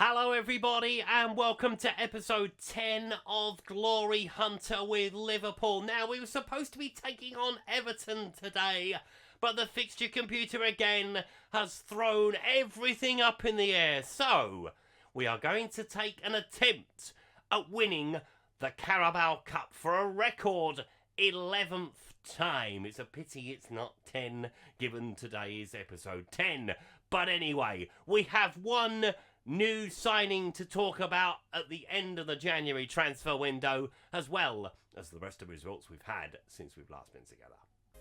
Hello everybody and welcome to episode 10 of Glory Hunter with Liverpool. Now we were supposed to be taking on Everton today, but the fixture computer again has thrown everything up in the air. So we are going to take an attempt at winning the Carabao Cup for a record 11th time. It's a pity it's not 10 given today is episode 10. But anyway, we have one new signing to talk about at the end of the January transfer window, as well as the rest of the results we've had since we've last been together.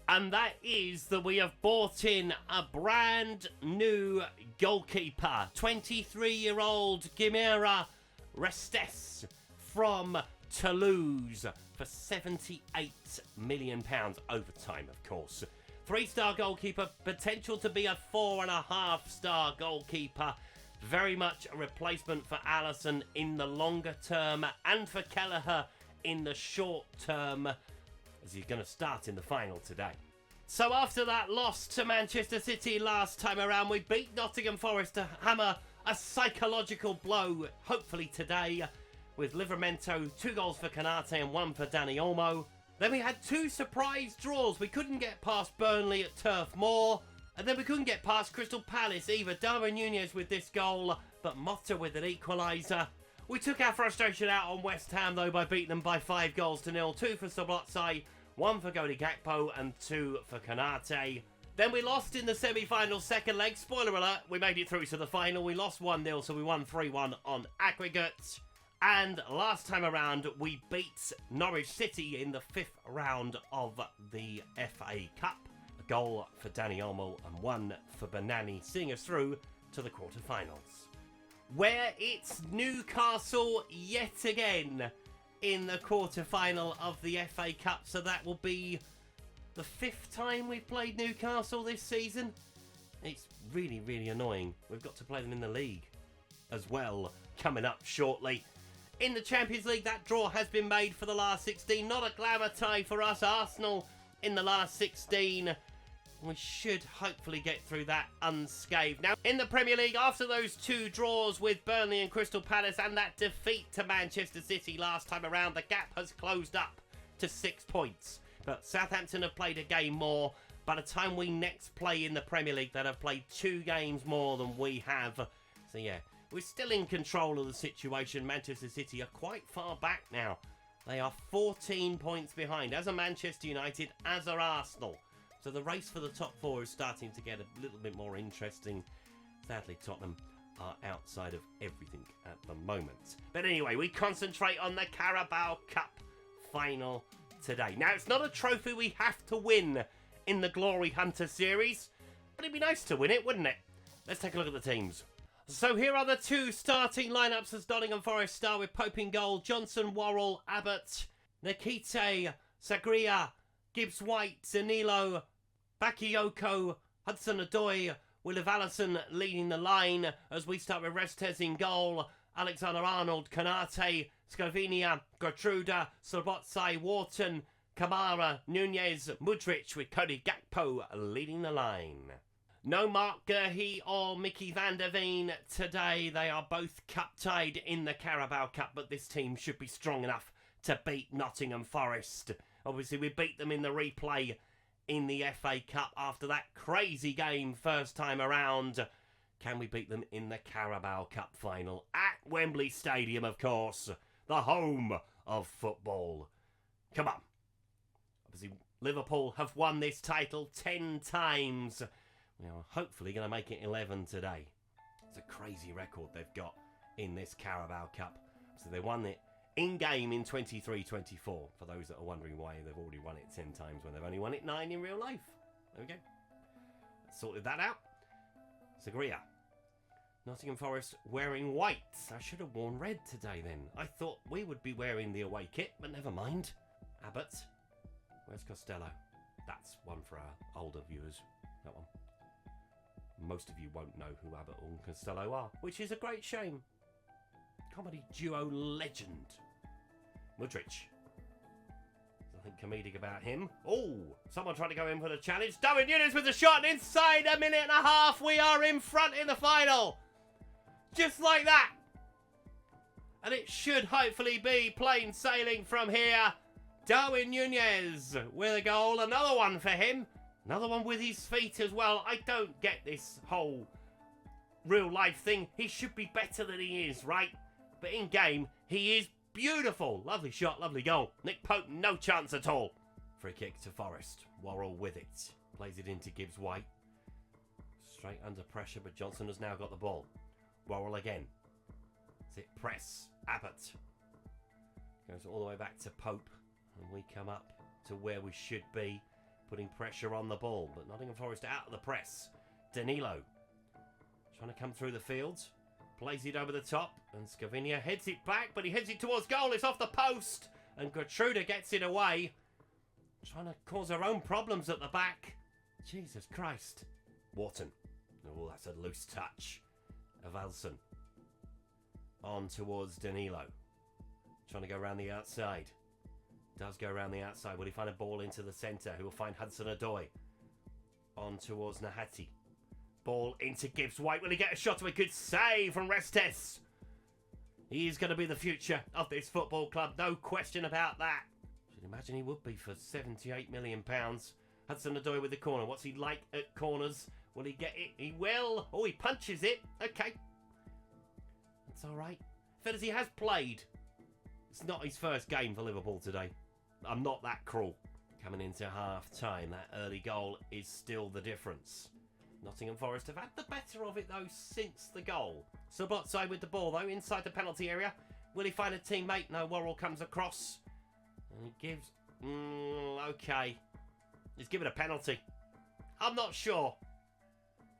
And that is that we have brought in a brand new goalkeeper, 23-year-old Guimera Restes from Toulouse for £78 million over time, of course. 3-star goalkeeper, potential to be a 4.5-star goalkeeper. Very much a replacement for Alisson in the longer term and for Kelleher in the short term, as he's going to start in the final today. So after that loss to Manchester City last time around, we beat Nottingham Forest to hammer a psychological blow, hopefully today, with Livramento, 2 goals for Canate and 1 for Dani Olmo. Then we had 2 surprise draws. We couldn't get past Burnley at Turf Moor, and then we couldn't get past Crystal Palace either. Darwin Núñez with this goal, but Motta with an equaliser. We took our frustration out on West Ham, though, by beating them by 5 goals to 0. 2 for Szoboszlai, 1 for Cody Gakpo, and 2 for Canate. Then we lost in the semi-final second leg. Spoiler alert, we made it through to the final. We lost 1-0, so we won 3-1 on aggregate. And last time around, we beat Norwich City in the 5th round of the FA Cup. A goal for Dani Olmo and 1 for Banani, seeing us through to the quarterfinals, where it's Newcastle yet again in the quarterfinal of the FA Cup. So that will be the 5th time we've played Newcastle this season. It's really, really annoying. We've got to play them in the league as well, coming up shortly. In the Champions League, that draw has been made for the last 16. Not a glamour tie for us. Arsenal in the last 16. We should hopefully get through that unscathed. Now, in the Premier League, after those 2 draws with Burnley and Crystal Palace and that defeat to Manchester City last time around, the gap has closed up to 6 points. But Southampton have played a game more. By the time we next play in the Premier League, they'll have played 2 games more than we have. So yeah, we're still in control of the situation. Manchester City are quite far back now. They are 14 points behind, as are Manchester United, as are Arsenal. So the race for the top 4 is starting to get a little bit more interesting. Sadly, Tottenham are outside of everything at the moment. But anyway, we concentrate on the Carabao Cup Final today. Now, it's not a trophy we have to win in the Glory Hunter series, but it'd be nice to win it, wouldn't it? Let's take a look at the teams. So here are the 2 starting lineups as Nottingham Forest start with Pope in goal, Johnson, Worrell, Abbott, Nikite, Sagria, Gibbs-White, Zanilo, Bakayoko, Hudson-Odoi, with Alisson leading the line as we start with Restes in goal, Alexander-Arnold, Canate, Sclavinia, Gertruda, Szoboszlai, Wharton, Kamara, Núñez, Mudryk with Cody Gakpo leading the line. No Mark Gurhey or Mickey van der Veen today. They are both cup-tied in the Carabao Cup, but this team should be strong enough to beat Nottingham Forest. Obviously, we beat them in the replay in the FA Cup after that crazy game first time around. Can we beat them in the Carabao Cup final at Wembley Stadium, of course, the home of football? Come on. Obviously, Liverpool have won this title 10 times. We are hopefully going to make it 11 today. It's a crazy record they've got in this Carabao Cup. So they won it in-game in 23-24. For those that are wondering why they've already won it 10 times when they've only won it 9 in real life. There we go. Sorted that out. Sagria. Nottingham Forest wearing white. I should have worn red today then. I thought we would be wearing the away kit, but never mind. Abbott. Where's Costello? That's one for our older viewers. That one. Most of you won't know who Abbott and Costello are, which is a great shame. Comedy duo legend. Mudryk. Nothing comedic about him. Oh, someone trying to go in for the challenge. Darwin Núñez with the shot, inside a minute and a half. We are in front in the final. Just like that. And it should hopefully be plain sailing from here. Darwin Núñez with a goal. Another one for him. Another one with his feet as well. I don't get this whole real life thing. He should be better than he is, right? But in game, he is beautiful. Lovely shot, lovely goal. Nick Pope, no chance at all. Free kick to Forest. Worrell with it. Plays it into Gibbs White. Straight under pressure, but Johnson has now got the ball. Worrell again. Is it press? Abbott. Goes all the way back to Pope. And we come up to where we should be. Putting pressure on the ball. But Nottingham Forest out of the press. Danilo. Trying to come through the field. Plays it over the top. And Scavinia heads it back. But he heads it towards goal. It's off the post. And Gertruda gets it away. Trying to cause her own problems at the back. Jesus Christ. Wharton. Oh, that's a loose touch. Evalson. On towards Danilo. Trying to go around the outside. Does go around the outside. Will he find a ball into the centre? Who will find Hudson-Odoi. On towards Nahati. Ball into Gibbs White. Will he get a shot to a good save from Restes? He is going to be the future of this football club. No question about that. Should imagine he would be for £78 million. Hudson-Odoi with the corner. What's he like at corners? Will he get it? He will. Oh, he punches it. Okay. That's all right. Fellas, he has played. It's not his first game for Liverpool today. I'm not that cruel. Coming into half-time, that early goal is still the difference. Nottingham Forest have had the better of it, though, since the goal. Sabotso with the ball, though, inside the penalty area. Will he find a teammate? No, Worrell comes across. And he gives... okay. He's given a penalty. I'm not sure.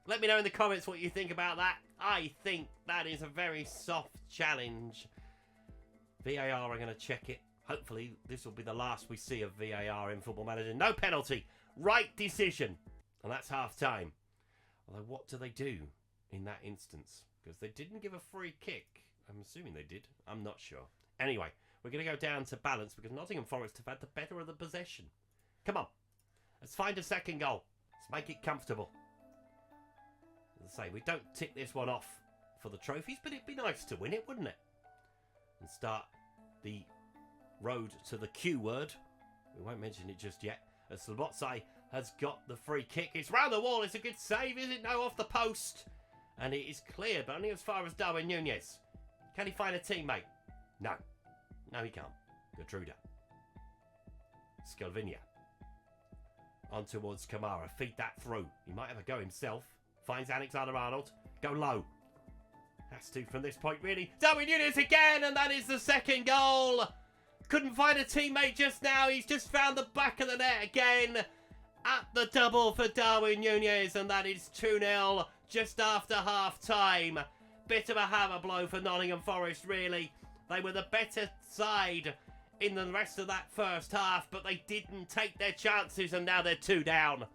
Let me know in the comments what you think about that. I think that is a very soft challenge. VAR are going to check it. Hopefully, this will be the last we see of VAR in Football Manager. No penalty. Right decision. And that's half-time. Although, what do they do in that instance? Because they didn't give a free kick. I'm assuming they did. I'm not sure. Anyway, we're going to go down to balance because Nottingham Forest have had the better of the possession. Come on. Let's find a second goal. Let's make it comfortable. As I say, we don't tick this one off for the trophies, but it'd be nice to win it, wouldn't it? And start the road to the Q word. We won't mention it just yet. As Slobotsai has got the free kick. It's round the wall. It's a good save, is it? No, off the post. And it is clear, but only as far as Darwin Núñez. Can he find a teammate? No. No, he can't. Gertruda. Scavinia. On towards Kamara. Feed that through. He might have a go himself. Finds Alexander-Arnold. Go low. Has to from this point, really. Darwin Núñez again, and that is the second goal. Couldn't find a teammate just now. He's just found the back of the net again. At the double for Darwin Núñez, and that is 2-0 just after half-time. Bit of a hammer blow for Nottingham Forest, really. They were the better side in the rest of that first half, but they didn't take their chances, and now they're 2 down.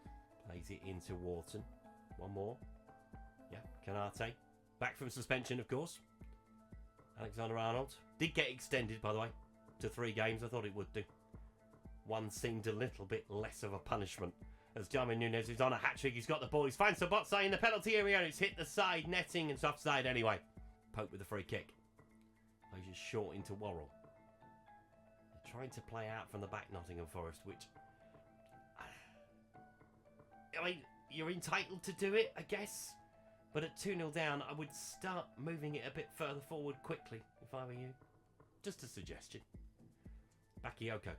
Plays it into Wharton. One more. Yeah, Canate. Back from suspension, of course. Alexander-Arnold. Did get extended, by the way, to 3 games. I thought it would do. One seemed a little bit less of a punishment. As Darwin Núñez is on a hat-trick, he's got the ball. He's found Sabotsa in the penalty area, and it's hit the side netting and it's offside anyway. Pope with the free kick. Plays it short into Worrell. They're trying to play out from the back, Nottingham Forest, which... I mean, you're entitled to do it, I guess. But at 2-0 down, I would start moving it a bit further forward quickly, if I were you. Just a suggestion. Bakayoko.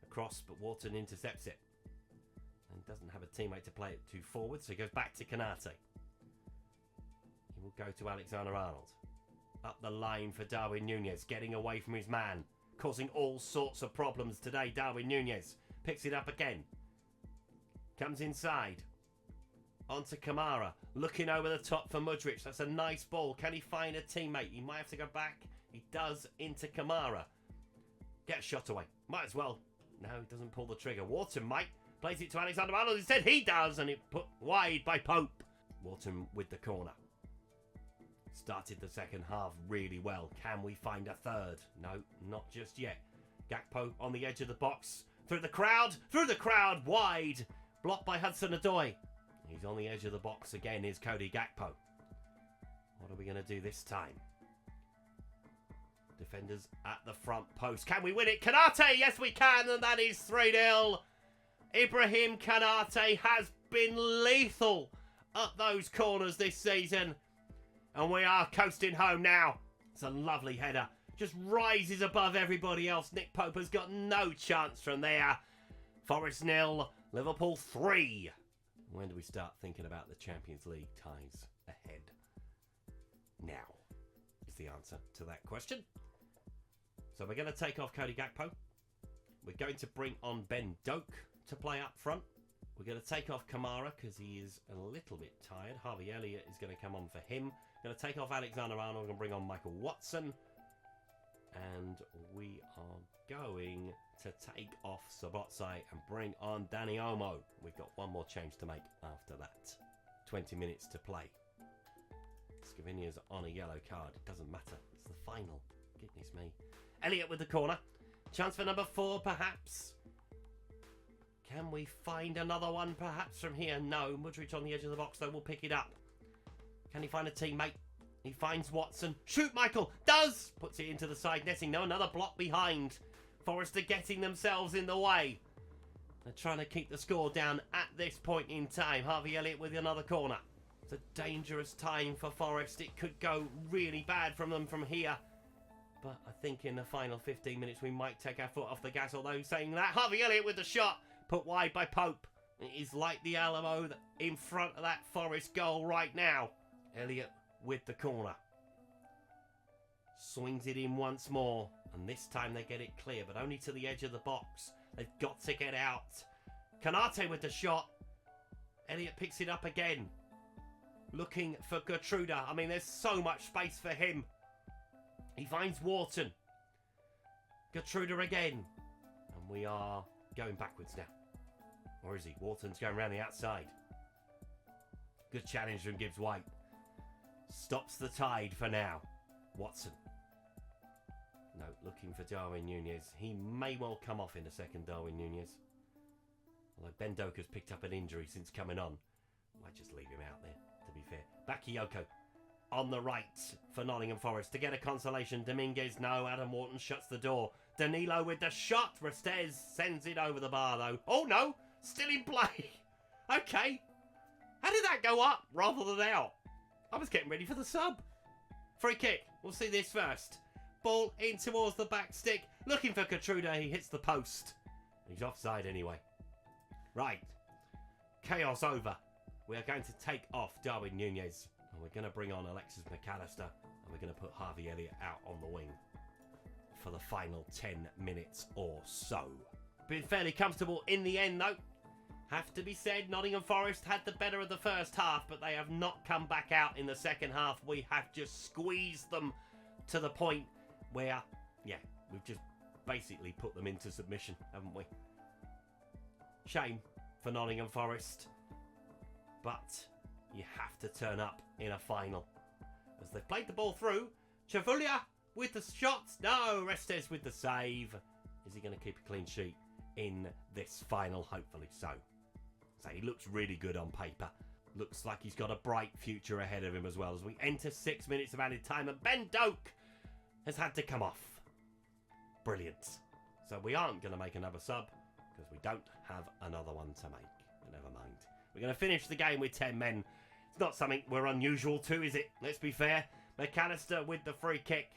Across, but Wharton intercepts it. And doesn't have a teammate to play it to forward, so he goes back to Canate. He will go to Alexander-Arnold. Up the line for Darwin Núñez, getting away from his man. Causing all sorts of problems today, Darwin Núñez. Picks it up again. Comes inside. Onto Kamara. Looking over the top for Mudryk. That's a nice ball. Can he find a teammate? He might have to go back. He does into Kamara. Get a shot away. Might as well. No, he doesn't pull the trigger. Wharton might. Plays it to Alexander-Arnold. Instead, he does. And it put wide by Pope. Wharton with the corner. Started the second half really well. Can we find a third? No, not just yet. Gakpo on the edge of the box. Through the crowd. Through the crowd. Wide. Blocked by Hudson-Odoi. He's on the edge of the box again. Is Cody Gakpo. What are we going to do this time? defenders at the front post. Can we win it? Kanate, yes we can, and that is 3-0. Ibrahim Kanate has been lethal at those corners this season. And we are coasting home now. It's a lovely header. Just rises above everybody else. Nick Pope has got no chance from there. Forest 0, Liverpool 3. When do we start thinking about the Champions League ties ahead? Now is the answer to that question. So we're going to take off Cody Gakpo. We're going to bring on Ben Doak to play up front. We're going to take off Kamara because he is a little bit tired. Harvey Elliott is going to come on for him. Going to take off Alexander-Arnold. We're going to bring on Michael Watson. And we are going to take off Sabotsai and bring on Danny Olmo. We've got one more change to make after that. 20 minutes to play. Scavinia's on a yellow card. It doesn't matter. It's the final. Goodness me. Elliott with the corner. Chance for number 4, perhaps. Can we find another one, perhaps, from here? No. Mudrich on the edge of the box, though, will pick it up. Can he find a teammate? He finds Watson. Shoot, Michael! Does! Puts it into the side netting. No, another block behind. Forest are getting themselves in the way. They're trying to keep the score down at this point in time. Harvey Elliott with another corner. It's a dangerous time for Forest. It could go really bad from them from here. But I think in the final 15 minutes we might take our foot off the gas. Although saying that, Harvey Elliott with the shot. Put wide by Pope. It is like the Alamo in front of that Forest goal right now. Elliott with the corner. Swings it in once more. And this time they get it clear, but only to the edge of the box. They've got to get out. Kanate with the shot. Elliott picks it up again. Looking for Gertruda. I mean, there's so much space for him. He finds Wharton. Gertruda again. And we are going backwards now. Or is he? Wharton's going around the outside. Good challenge from Gibbs White. Stops the tide for now. Watson. No, looking for Darwin Nunez. He may well come off in a second, Darwin Nunez. Although Ben Doak has picked up an injury since coming on. Might just leave him out there, to be fair. Bakayoko on the right for Nottingham Forest to get a consolation. Dominguez, no. Adam Wharton shuts the door. Danilo with the shot. Restez sends it over the bar, though. Oh, no. Still in play. Okay. How did that go up rather than out? I was getting ready for the sub. Free kick. We'll see this first. Ball in towards the back stick. Looking for Gertruda. He hits the post. He's offside anyway. Right. Chaos over. We are going to take off Darwin Nunez. And we're going to bring on Alexis McAllister. And we're going to put Harvey Elliott out on the wing for the final 10 minutes or so. Been fairly comfortable in the end, though. Have to be said, Nottingham Forest had the better of the first half, but they have not come back out in the second half. We have just squeezed them to the point where, yeah, we've just basically put them into submission, haven't we? Shame for Nottingham Forest. But you have to turn up in a final. As they've played the ball through, Chavulia with the shots. No, Restes with the save. Is he going to keep a clean sheet in this final? Hopefully so. So he looks really good on paper. Looks like he's got a bright future ahead of him as well as we enter 6 minutes of added time. And Ben Doak has had to come off. Brilliant. So we aren't going to make another sub because we don't have another one to make. But never mind. We're going to finish the game with 10 men. It's not something we're unusual to, is it? Let's be fair. McAllister with the free kick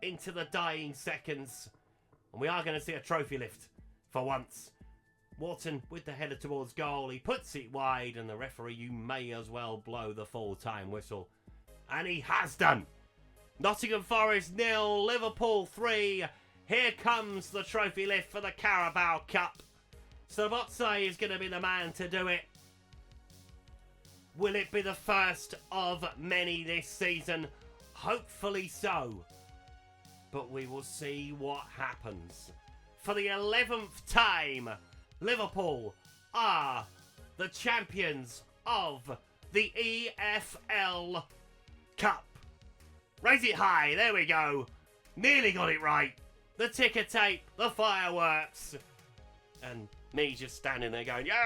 into the dying seconds. And we are going to see a trophy lift for once. Wharton with the header towards goal. He puts it wide and the referee, you may as well blow the full-time whistle. And he has done. Nottingham Forest 0, Liverpool 3. Here comes the trophy lift for the Carabao Cup. Sabotsai is going to be the man to do it. Will it be the first of many this season? Hopefully so. But we will see what happens. For the 11th time, Liverpool are the champions of the EFL Cup. Raise it high, there we go. Nearly got it right. The ticker tape, the fireworks. And me just standing there going, yes!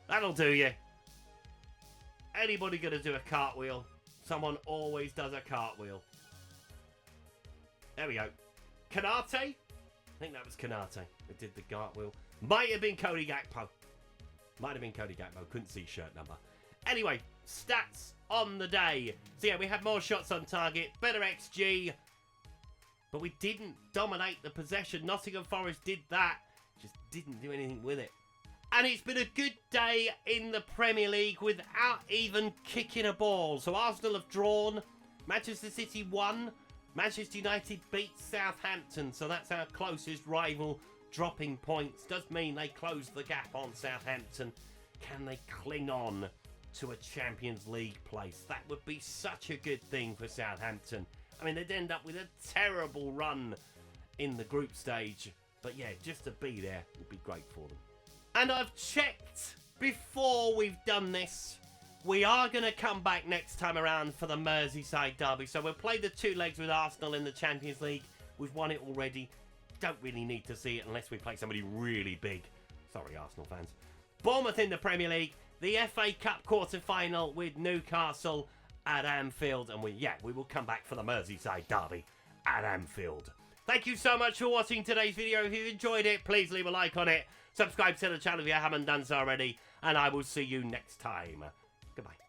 That'll do you. Anybody gonna do a cartwheel? Someone always does a cartwheel. There we go. Kanate? I think that was Kanate that did the cartwheel. Might have been Cody Gakpo. Couldn't see shirt number. Anyway, stats on the day. So yeah, we had more shots on target, better XG, but we didn't dominate the possession. Nottingham Forest did that, just didn't do anything with it. And it's been a good day in the Premier League without even kicking a ball. So Arsenal have drawn, Manchester City won, Manchester United beat Southampton. So that's our closest rival dropping points. Does mean they close the gap on Southampton. Can they cling on to a Champions League place? That would be such a good thing for Southampton. I mean, they'd end up with a terrible run in the group stage. But yeah, just to be there would be great for them. And I've checked before we've done this. We are going to come back next time around for the Merseyside derby. So we'll play the 2 legs with Arsenal in the Champions League. We've won it already. Don't really need to see it unless we play somebody really big. Sorry, Arsenal fans. Bournemouth in the Premier League. The FA Cup quarter-final with Newcastle at Anfield. And we will come back for the Merseyside derby at Anfield. Thank you so much for watching today's video. If you've enjoyed it, please leave a like on it. Subscribe to the channel if you haven't done so already. And I will see you next time. Goodbye.